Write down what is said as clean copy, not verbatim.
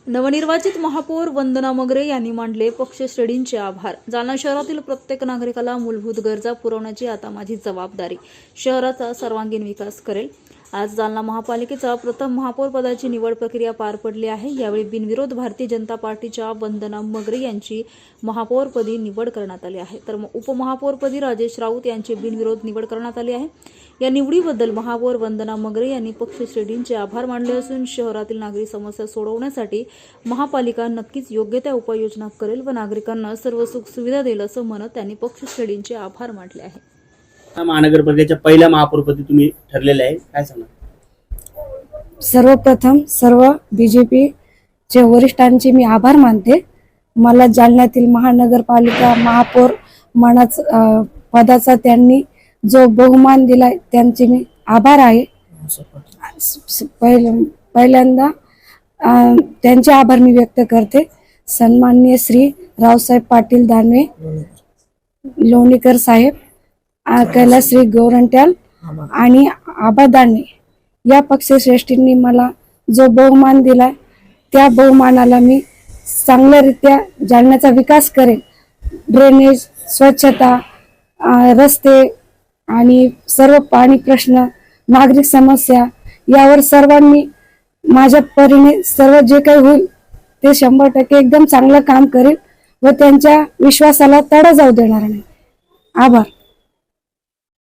नवनिर्वाचित महापौर वंदना मगरे यांनी मांडले पक्षश्रेणींचे आभार। जालना शहरातील प्रत्येक नागरिकाला मूलभूत गरजा पुरवण्याची आता माझी जबाबदारी, शहराचा सर्वांगीण विकास करेल। आज जालना महापालिकेचा प्रथम महापौर पदाची निवड प्रक्रिया पार पडली आहे। यावेळी बिनविरोध भारतीय जनता पार्टीच्या वंदना मगरे यांची महापौरपदी निवड करण्यात आली आहे, तर उपमहापौरपदी राजेश राऊत यांची बिनविरोध निवड करण्यात आली आहे। या निवडीबद्दल महापौर वंदना मगरे यांनी पक्षश्रेणींचे आभार मानले असून शहरातील नागरी समस्या सोडवण्यासाठी महापालिका नक्कीच योग्य त्या उपाययोजना करेल व नागरिकांना सर्व सुख सुविधा देईल असं म्हणत त्यांनी पक्षश्रेणींचे आभार मानले आहे। महानगरपालिकेच्या पहिल्या महापौरपदी तुम्ही ठरलेले आहे, काय सांगणार? सर्वप्रथम सर्व बीजेपीचे वरिष्ठांचे मी आभार मानते। मला जालन्यातील महानगरपालिका महापौर पदाचा त्यांनी जो बहुमान दिलाय त्यांचे मी आभार आहे। पहिल्यांदा त्यांचे आभार मी व्यक्त करते। सन्माननीय श्री रावसाहेब पाटील दानवे लोणीकर साहेब, कैलासश्री गोरंट्याल आणि आबा दानवे या पक्षश्रेष्ठींनी मला जो बहुमान दिलाय त्या बहुमानाला मी चांगल्यारीत्या जालन्याचा विकास करेन। ड्रेनेज, स्वच्छता, रस्ते आणि सर्व पाणी प्रश्न, नागरिक समस्या यावर सर्वांनी माझ्या परीने सर्व जे काही होईल ते 100% एकदम चांगलं काम करेल व त्यांच्या विश्वासाला तडा जाऊ देणार नाही। आभार।